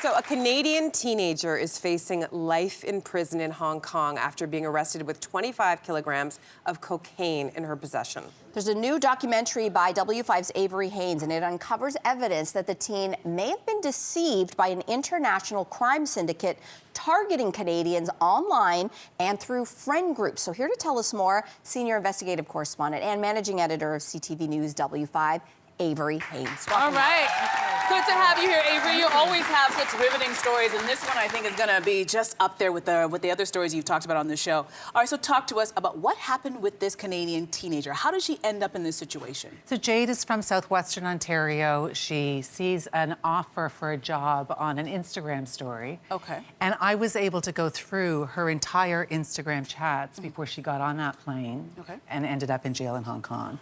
So a Canadian teenager is facing life in prison in Hong Kong after being arrested with 25 kilograms of cocaine in her possession. There's a new documentary by W5's Avery Haines, and it uncovers evidence that the teen may have been deceived by an international crime syndicate targeting Canadians online and through friend groups. So here to tell us more, senior investigative correspondent and managing editor of CTV News W5, Avery Haines. Welcome. All right. Good to have you here, Avery. You always have such riveting stories, and this one I think is going to be just up there with the other stories you've talked about on the show. All right, so talk to us about what happened with this Canadian teenager. How did she end up in this situation? So Jade is from southwestern Ontario. She sees an offer for a job on an Instagram story. Okay. And I was able to go through her entire Instagram chats before she got on that plane and ended up in jail in Hong Kong.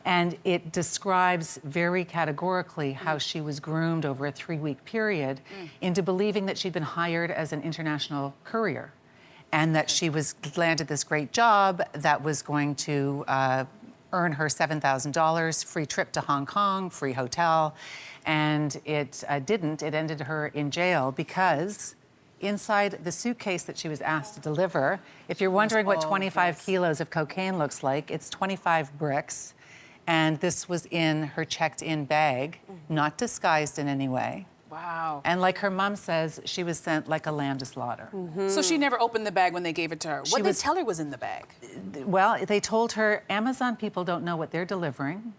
And it describes very categorically how she was groomed over a 3-week period into believing that she'd been hired as an international courier and that she was landed this great job that was going to earn her $7,000, free trip to Hong Kong, free hotel. And it didn't. It ended her in jail because inside the suitcase that she was asked to deliver, if you're wondering what 25 kilos of cocaine looks like, it's 25 bricks. And this was in her checked-in bag, not disguised in any way. Wow. And like her mom says, she was sent like a lamb to slaughter. So she never opened the bag when they gave it to her. What did they tell her was in the bag? Well, they told her, Amazon people don't know what they're delivering.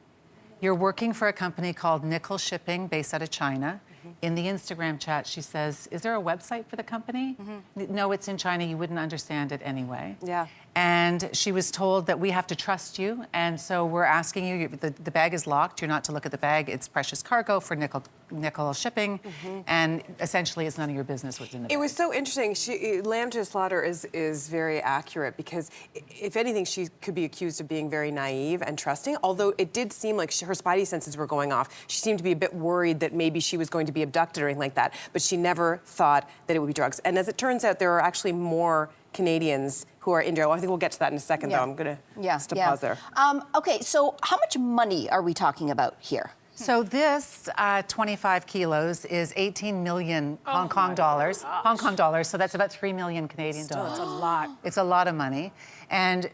You're working for a company called Nickel Shipping, based out of China. In the Instagram chat, she says, is there a website for the company? No, it's in China. You wouldn't understand it anyway. Yeah. And she was told that we have to trust you, and so we're asking you, the bag is locked, you're not to look at the bag, it's precious cargo for nickel shipping, and essentially it's none of your business what's in the bag. It was so interesting. Lamb to slaughter is very accurate because, if anything, she could be accused of being very naive and trusting, although it did seem like her spidey senses were going off. She seemed to be a bit worried that maybe she was going to be abducted or anything like that, but she never thought that it would be drugs. And as it turns out, there are actually more Canadians who are in jail. I think we'll get to that in a second, though. I'm going to pause there. Okay, so how much money are we talking about here? So this 25 kilos is 18 million Hong Kong dollars. So that's about 3 million Canadian dollars. That's a lot. It's a lot of money. And,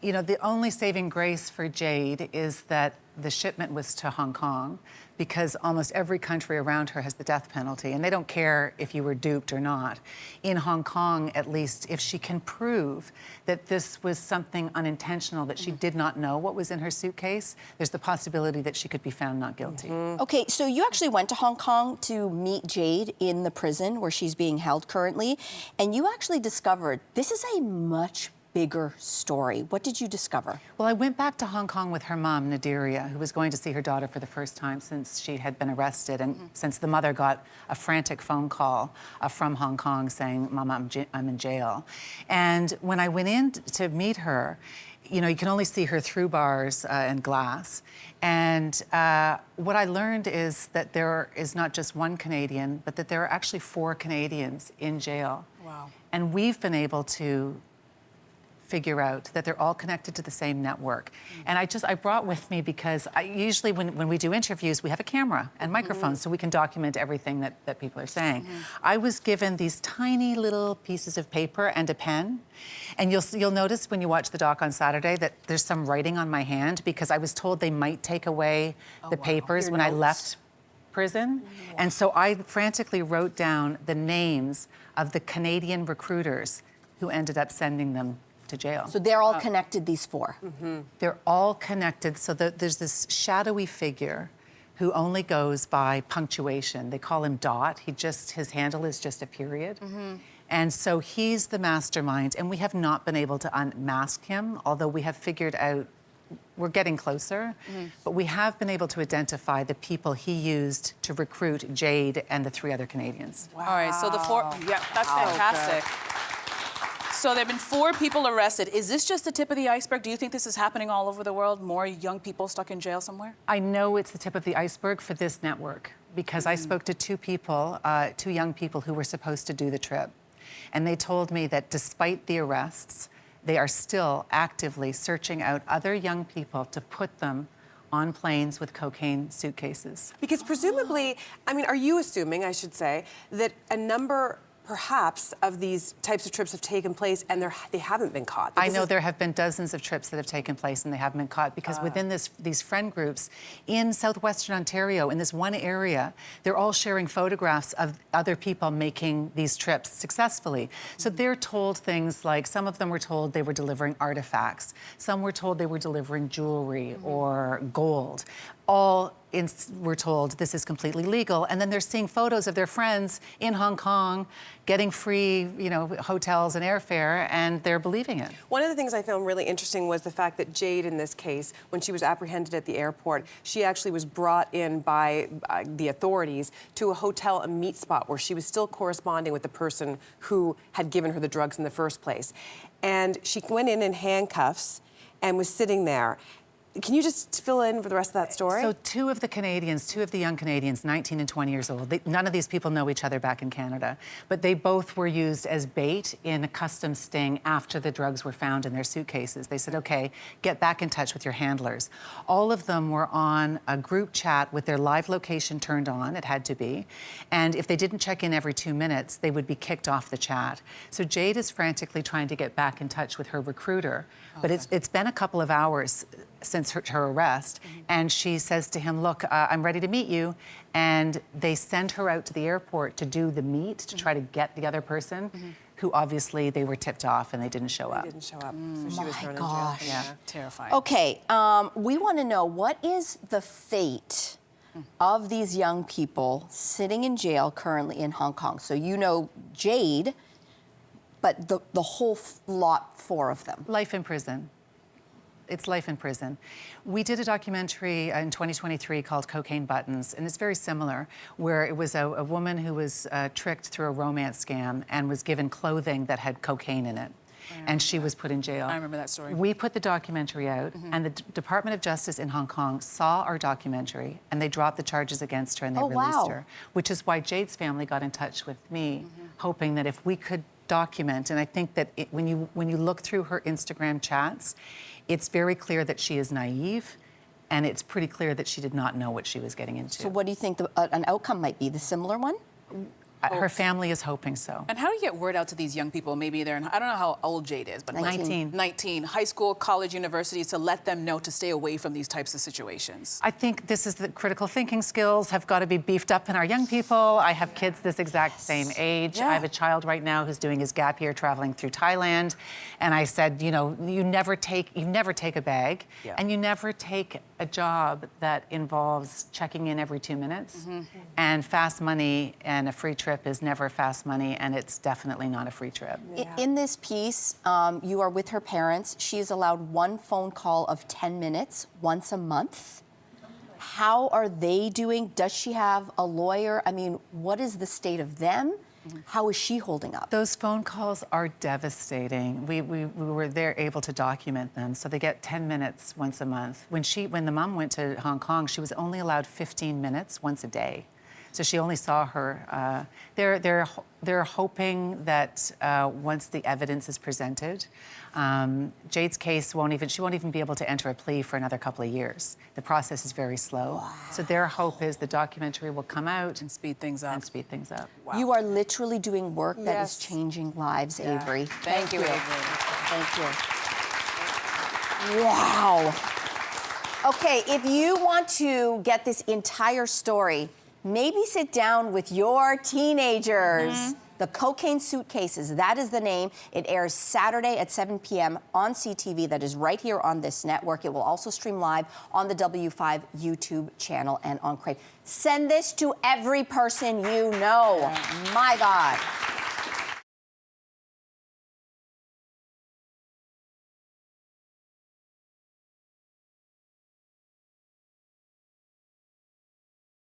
you know, the only saving grace for Jade is that the shipment was to Hong Kong because almost every country around her has the death penalty, and they don't care if you were duped or not. In Hong Kong, at least, if she can prove that this was something unintentional, that she did not know what was in her suitcase, there's the possibility that she could be found not guilty. Okay, so you actually went to Hong Kong to meet Jade in the prison where she's being held currently, and you actually discovered this is a much bigger story. What did you discover? Well, I went back to Hong Kong with her mom, Nadiria, who was going to see her daughter for the first time since she had been arrested, and since the mother got a frantic phone call from Hong Kong saying, Mama, I'm in jail. And when I went in to meet her, you know, you can only see her through bars and glass. And what I learned is that there is not just one Canadian, but that there are actually 4 Canadians in jail. Wow. And we've been able to figure out that they're all connected to the same network. And I brought with me, because usually when we do interviews, we have a camera and microphones so we can document everything that people are saying. I was given these tiny little pieces of paper and a pen. And you'll notice when you watch the doc on Saturday that there's some writing on my hand because I was told they might take away the papers when I left prison. And so I frantically wrote down the names of the Canadian recruiters who ended up sending them to jail. So they're all connected, these 4? They're all connected, so there's this shadowy figure who only goes by punctuation. They call him Dot. His handle is just a period. And so he's the mastermind, and we have not been able to unmask him, although we have figured out, we're getting closer, but we have been able to identify the people he used to recruit Jade and the 3 other Canadians. Wow. All right, so the 4, that's fantastic. So there have been 4 people arrested. Is this just the tip of the iceberg? Do you think this is happening all over the world? More young people stuck in jail somewhere? I know it's the tip of the iceberg for this network because I spoke to 2 people, 2 young people who were supposed to do the trip. And they told me that despite the arrests, they are still actively searching out other young people to put them on planes with cocaine suitcases. Because presumably, I mean, are you assuming, I should say, that a number, perhaps, of these types of trips have taken place and they haven't been caught? I know there have been dozens of trips that have taken place and they haven't been caught because within these friend groups in southwestern Ontario, in this one area, they're all sharing photographs of other people making these trips successfully. So they're told things like, some of them were told they were delivering artifacts, some were told they were delivering jewelry or gold. All were told this is completely legal, and then they're seeing photos of their friends in Hong Kong getting free, hotels and airfare, and they're believing it. One of the things I found really interesting was the fact that Jade, in this case, when she was apprehended at the airport, she actually was brought in by the authorities to a hotel, a meet spot, where she was still corresponding with the person who had given her the drugs in the first place. And she went in handcuffs and was sitting there. Can you just fill in for the rest of that story? So two of the young Canadians, 19 and 20 years old, none of these people know each other back in Canada, but they both were used as bait in a customs sting after the drugs were found in their suitcases. They said, okay, get back in touch with your handlers. All of them were on a group chat with their live location turned on, it had to be, and if they didn't check in every 2 minutes, they would be kicked off the chat. So Jade is frantically trying to get back in touch with her recruiter, but it's been a couple of hours since her arrest, and she says to him, look, I'm ready to meet you, and they send her out to the airport to do the meet, to try to get the other person, who obviously they were tipped off and they didn't show up. They didn't show up, so she was thrown in jail. Yeah. Terrifying. Okay, we want to know, what is the fate of these young people sitting in jail currently in Hong Kong? So you know Jade, but the whole lot, 4 of them. Life in prison. It's life in prison. We did a documentary in 2023 called Cocaine Buttons, and it's very similar, where it was a woman who was tricked through a romance scam and was given clothing that had cocaine in it. And she was put in jail. I remember that story. We put the documentary out, and the Department of Justice in Hong Kong saw our documentary, and they dropped the charges against her and they released her, which is why Jade's family got in touch with me, hoping that if we could document, and I think that when you look through her Instagram chats, it's very clear that she is naive, and it's pretty clear that she did not know what she was getting into. So what do you think an outcome might be? The similar one? Her family is hoping so. And how do you get word out to these young people? Maybe they're I don't know how old Jade is, but 19. 19, high school, college, universities, to let them know to stay away from these types of situations. I think this is the critical thinking skills have got to be beefed up in our young people. I have kids this exact same age. Yeah. I have a child right now who's doing his gap year traveling through Thailand. And I said, you never take a bag, and you never take a job that involves checking in every 2 minutes. And fast money and a free trip is never fast money, and it's definitely not a free trip. In this piece, you are with her parents. She is allowed 1 phone call of 10 minutes once a month. How are they doing? Does she have a lawyer? I mean, what is the state of them? How is she holding up? Those phone calls are devastating. We were there able to document them. So they get 10 minutes once a month. When the mom went to Hong Kong, she was only allowed 15 minutes once a day. So she only saw her. They're hoping that once the evidence is presented, Jade's case won't even be able to enter a plea for another couple of years. The process is very slow. Wow. So their hope is the documentary will come out and speed things up. Wow. You are literally doing work that is changing lives, Avery. Thank you, Avery. Thank you. Wow. Okay, if you want to get this entire story, maybe sit down with your teenagers. The Cocaine Suitcases, that is the name. It airs Saturday at 7 p.m. on CTV. That is right here on this network. It will also stream live on the W5 YouTube channel and on Crave. Send this to every person you know. My God.